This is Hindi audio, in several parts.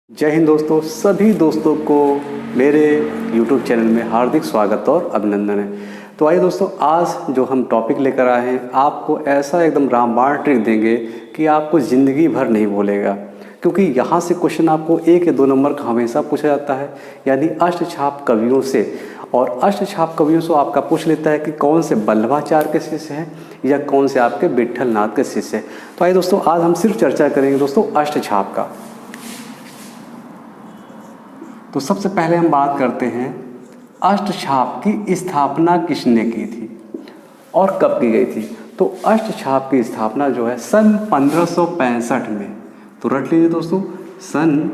जय हिंद दोस्तों, सभी दोस्तों को मेरे YouTube चैनल में हार्दिक स्वागत और अभिनंदन है। तो आइए दोस्तों, आज जो हम टॉपिक लेकर आए हैं आपको ऐसा एकदम रामबाण ट्रिक देंगे कि आपको ज़िंदगी भर नहीं भूलेगा। क्योंकि यहाँ से क्वेश्चन आपको 1 या 2 नंबर का हमेशा पूछा जाता है, यानी अष्टछाप कवियों से। और अष्टछाप कवियों से आपका पूछ लेता है कि कौन से वल्लभाचार्य के शिष्य हैं या कौन से आपके विट्ठल नाथ के शिष्य हैं। तो आइए दोस्तों, आज हम सिर्फ चर्चा करेंगे दोस्तों अष्टछाप का। तो सबसे पहले हम बात करते हैं अष्टछाप की स्थापना किसने की थी और कब की गई थी। तो अष्टछाप की स्थापना जो है सन 1565 में, तो रट लीजिए दोस्तों, सन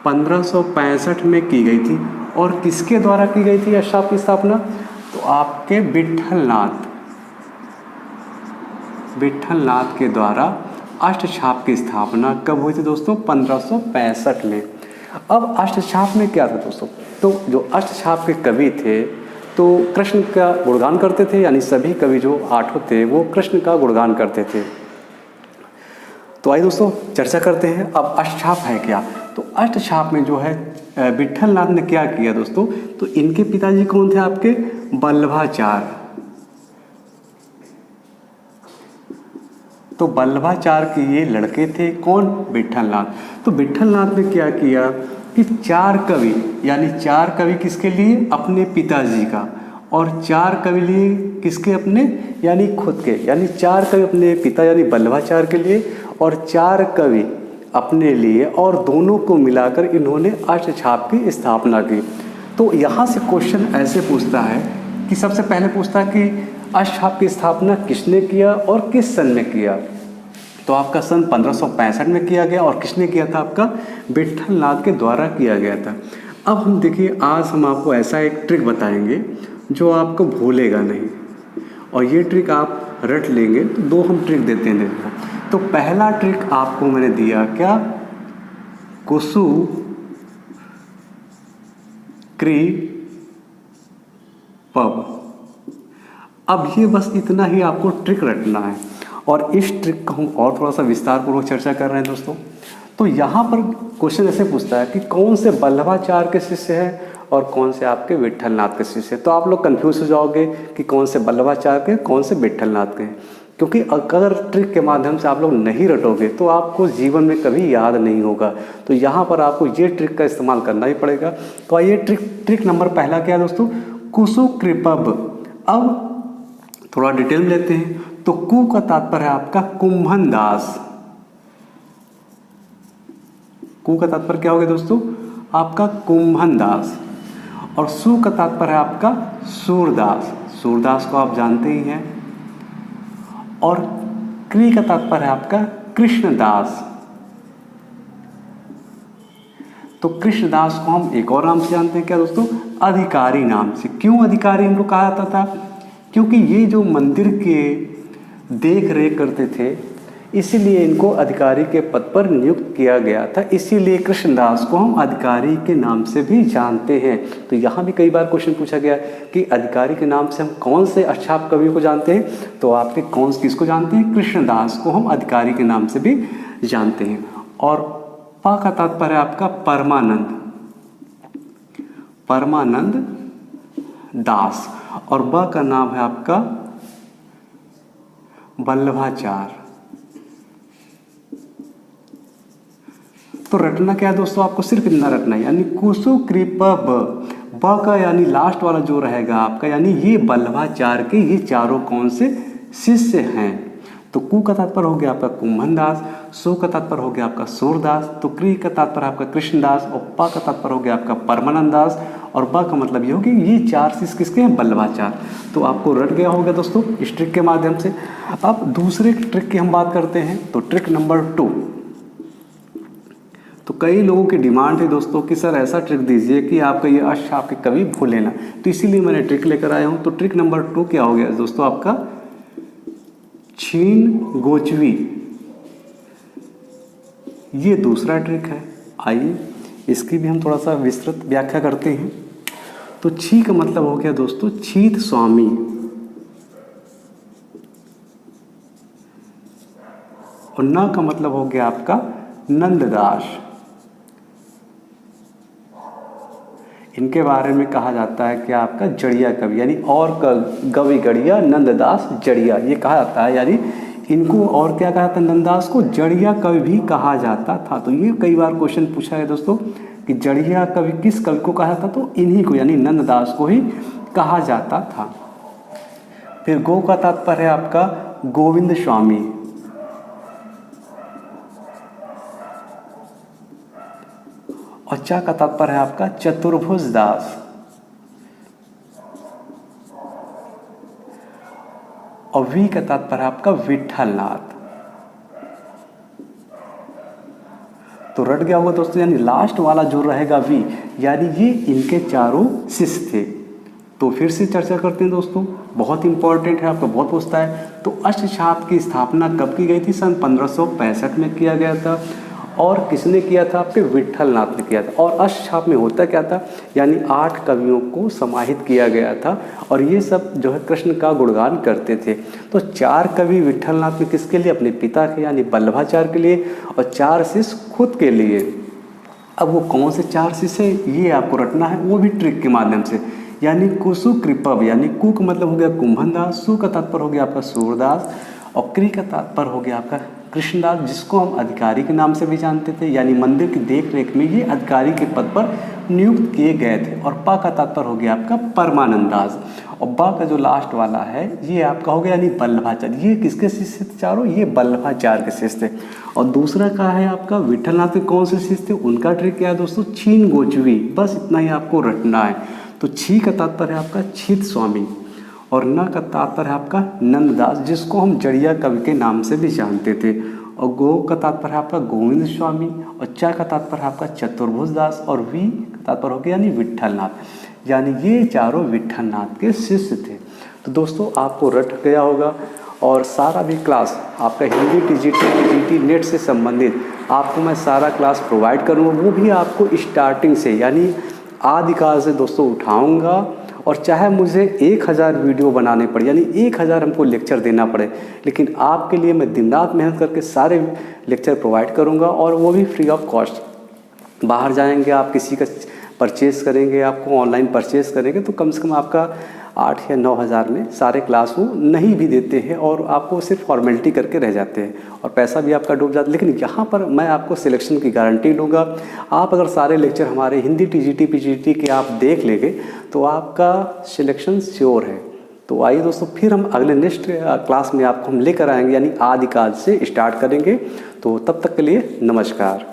1565 में की गई थी। और किसके द्वारा की गई थी अष्टछाप की स्थापना? तो आपके विट्ठल नाथ के द्वारा अष्टछाप की स्थापना कब हुई थी दोस्तों? 1565 में। अब अष्टछाप में क्या था दोस्तों? तो जो अष्टछाप के कवि थे तो कृष्ण का गुणगान करते थे, यानी सभी कवि जो 8 थे वो कृष्ण का गुणगान करते थे। तो आइए दोस्तों चर्चा करते हैं अब अष्टछाप है क्या। तो अष्टछाप में जो है विट्ठल नाथ ने क्या किया दोस्तों? तो इनके पिताजी कौन थे? आपके वल्लभाचार्य। तो वल्लभाचार्य के ये लड़के थे कौन? विट्ठल नाथ। तो विट्ठल नाथ ने क्या किया कि 4 कवि, यानी 4 कवि किसके लिए? अपने पिताजी का, और 4 कवि लिए किसके? अपने, यानी खुद के। यानी 4 कवि अपने पिता यानी वल्लभाचार्य के लिए और 4 कवि अपने लिए, और दोनों को मिलाकर इन्होंने अष्टछाप की स्थापना की। तो यहाँ से क्वेश्चन ऐसे पूछता है कि सबसे पहले पूछता है कि अष्टछाप की स्थापना किसने किया और किस सन में किया? तो आपका सन 1565 में किया गया। और किसने किया था? आपका विट्ठल नाथ के द्वारा किया गया था। अब हम देखिए, आज हम आपको ऐसा एक ट्रिक बताएंगे जो आपको भूलेगा नहीं, और ये ट्रिक आप रट लेंगे। तो 2 हम ट्रिक देते हैं देखो। तो पहला ट्रिक आपको मैंने दिया क्या? कुसु क्री पब। अब ये बस इतना ही आपको ट्रिक रटना है, और इस ट्रिक का हम और थोड़ा सा विस्तार पूर्वक चर्चा कर रहे हैं दोस्तों। तो यहाँ पर क्वेश्चन ऐसे पूछता है कि कौन से वल्लभाचार्य के शिष्य हैं और कौन से आपके विट्ठल नाथ के शिष्य हैं। तो आप लोग कंफ्यूज हो जाओगे कि कौन से वल्लभाचार्य के, कौन से विट्ठल नाथ के। क्योंकि अगर ट्रिक के माध्यम से आप लोग नहीं रटोगे तो आपको जीवन में कभी याद नहीं होगा। तो यहाँ पर आपको ये ट्रिक का इस्तेमाल करना ही पड़ेगा। तो आइए ट्रिक नंबर पहला क्या है दोस्तों? कुसु कृपब। अब थोड़ा डिटेल में लेते हैं। तो कु का तात्पर्य है आपका कुंभन दास। कु का तात्पर्य क्या हो गया दोस्तों? आपका कुंभन दास। और सु का तात्पर्य है आपका सूरदास। सूरदास को आप जानते ही हैं। और क्री का तात्पर्य है आपका कृष्णदास। तो कृष्णदास को हम एक और नाम से जानते हैं क्या दोस्तों? अधिकारी नाम से। क्यों अधिकारी इनको कहा जाता था? क्योंकि ये जो मंदिर के देख रेख करते थे, इसीलिए इनको अधिकारी के पद पर नियुक्त किया गया था। इसीलिए कृष्णदास को हम अधिकारी के नाम से भी जानते हैं। तो यहाँ भी कई बार क्वेश्चन पूछा गया कि अधिकारी के नाम से हम कौन से अष्टछाप कवियों को जानते हैं? तो आपके किसको जानते हैं? कृष्णदास को हम अधिकारी के नाम से भी जानते हैं। और प का तात्पर्य आपका परमानंद, परमानंद दास। और ब का नाम है आपका वल्लभाचार्य। तो रटना क्या है दोस्तों? आपको सिर्फ इतना रटना है, यानी कुसु कृपा ब का यानी लास्ट वाला जो रहेगा आपका, यानी ये वल्लभाचार्य के ये चारों कौन से शिष्य हैं। तो कु का तात्पर्य हो गया आपका कुंभन दास, सु का तात्पर्य हो गया आपका सूरदास, तो क्री का तात्पर्य आपका कृष्णदास, और प का तात्पर्य हो गया आपका परमानंद दास, और ब का मतलब ये हो कि ये 4 शिष्य किसके हैं? वल्लभाचार्य। तो आपको रट गया होगा दोस्तों इस ट्रिक के माध्यम से। अब दूसरे ट्रिक की हम बात करते हैं। तो ट्रिक नंबर 2। तो कई लोगों की डिमांड है दोस्तों कि सर ऐसा ट्रिक दीजिए कि आपका ये अष्टछाप के कवि भूले ना। तो इसीलिए मैंने ट्रिक लेकर आया हूँ। तो ट्रिक नंबर 2 क्या हो गया दोस्तों? आपका छीन गोचवी। ये दूसरा ट्रिक है। आइए इसकी भी हम थोड़ा सा विस्तृत व्याख्या करते हैं। तो छी का मतलब हो गया दोस्तों छीत स्वामी, और न का मतलब हो गया आपका नंददास। इनके बारे में कहा जाता है कि आपका जड़िया कवि, यानी और गवि गढ़िया नंददास जड़िया, ये कहा जाता है। यानी इनको और क्या कहा जाता है, नंददास को जड़िया कवि भी कहा जाता था। तो ये कई बार क्वेश्चन पूछा है दोस्तों कि जड़िया कवि किस कवि को कहा जाता, तो इन्हीं को यानी नंददास को ही कहा जाता था। फिर गो का तात्पर्य है आपका गोविंद स्वामी, और चा का तात्पर्य है आपका चतुर्भुज दास, और वी का तात्पर्य है आपका विठलनाथ। तो रट गया होगा दोस्तों, यानी लास्ट वाला जो रहेगा वी, यानी ये इनके चारों शिष्य थे। तो फिर से चर्चा करते हैं दोस्तों, बहुत इंपॉर्टेंट है, आपको बहुत पूछता है। तो अष्टछाप की स्थापना कब की गई थी? सन 1565 में किया गया था। और किसने किया था? आपके विठलनाथ ने किया था। और अष्टछाप में होता क्या था, यानी 8 कवियों को समाहित किया गया था, और ये सब जो है कृष्ण का गुणगान करते थे। तो 4 कवि विठलनाथ में किसके लिए? अपने पिता के यानी वल्लभाचार्य के लिए, और 4 शिष्य खुद के लिए। अब वो कौन से 4 शिष्य है ये आपको रटना है, वो भी ट्रिक के माध्यम से। यानी कुसु कृपव, यानी कु का मतलब हो गया कुंभनदास, सु का तात्पर्य हो गया आपका सूरदास, और कृ का तात्पर्य हो गया आपका कृष्णदास, जिसको हम अधिकारी के नाम से भी जानते थे। यानी मंदिर की देख रेख में ये अधिकारी के पद पर नियुक्त किए गए थे। और पा का तात्पर्य हो गया आपका परमानंद दास, और बा का जो लास्ट वाला है ये आपका हो गया यानी वल्लभाचार्य। ये किसके शिष्य थे चारों? ये वल्लभाचार्य के शिष्य थे। और दूसरा का है आपका विठलनाथ के कौन से शिष्य थे? उनका ट्रिक क्या है दोस्तों? छीन गोचवी, बस इतना ही आपको रटना है। तो छी का तात्पर्य है आपका छित स्वामी, और न का तात्पर्य है आपका नंददास, जिसको हम जड़िया कवि के नाम से भी जानते थे। और गो का तात्पर्य है आपका गोविंद स्वामी, और चा का तात्पर्य है आपका चतुर्भुज दास, और वी का तात्पर्य हो गया यानी विठलनाथ। यानी ये चारों विठलनाथ के शिष्य थे। तो दोस्तों आपको रट गया होगा, और सारा भी क्लास आपका हिंदी टीजीटी नेट से संबंधित आपको मैं सारा क्लास प्रोवाइड करूँगा, वो भी आपको स्टार्टिंग से यानी आदिकाल से दोस्तों उठाऊँगा। और चाहे मुझे 1000 वीडियो बनाने पड़े, यानी 1000 हमको लेक्चर देना पड़े, लेकिन आपके लिए मैं दिन रात मेहनत करके सारे लेक्चर प्रोवाइड करूंगा, और वो भी फ्री ऑफ कॉस्ट। बाहर जाएंगे आप किसी का परचेज़ करेंगे, आपको ऑनलाइन परचेज़ करेंगे, तो कम से कम आपका 8 या 9 हज़ार में सारे क्लास वो नहीं भी देते हैं, और आपको सिर्फ फॉर्मेलिटी करके रह जाते हैं, और पैसा भी आपका डूब जाता है। लेकिन यहाँ पर मैं आपको सिलेक्शन की गारंटी दूंगा। आप अगर सारे लेक्चर हमारे हिंदी टीजीटी पीजीटी के आप देख लेंगे तो आपका सिलेक्शन श्योर है। तो आइए दोस्तों, फिर हम अगले नेक्स्ट क्लास में आपको हम लेकर आएंगे, यानी आदिकाल से स्टार्ट करेंगे। तो तब तक के लिए नमस्कार।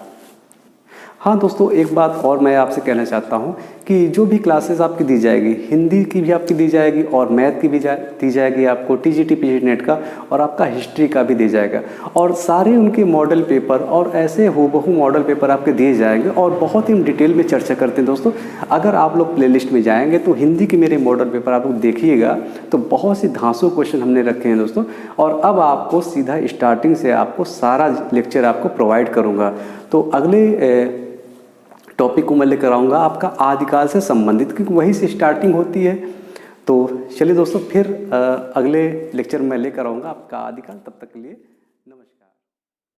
हाँ दोस्तों, एक बात और मैं आपसे कहना चाहता हूँ कि जो भी क्लासेस आपकी दी जाएगी, हिंदी की भी आपकी दी जाएगी, और मैथ की भी दी जाएगी आपको, टीजीटी पीजीटी नेट का, और आपका हिस्ट्री का भी दिया जाएगा, और सारे उनके मॉडल पेपर और ऐसे हूबहू मॉडल पेपर आपके दिए जाएंगे, और बहुत ही हम डिटेल में चर्चा करते हैं दोस्तों। अगर आप लोग प्लेलिस्ट में जाएंगे तो हिंदी के मेरे मॉडल पेपर आप लोग देखिएगा, तो बहुत सी धांसू क्वेश्चन हमने रखे हैं दोस्तों। और अब आपको सीधा स्टार्टिंग से आपको सारा लेक्चर आपको प्रोवाइड करूँगा। तो अगले टॉपिक को मैं लेकर आऊँगा आपका आदिकाल से संबंधित, क्योंकि वहीं से स्टार्टिंग होती है। तो चलिए दोस्तों, फिर अगले लेक्चर में लेकर आऊँगा आपका आदिकाल। तब तक के लिए नमस्कार।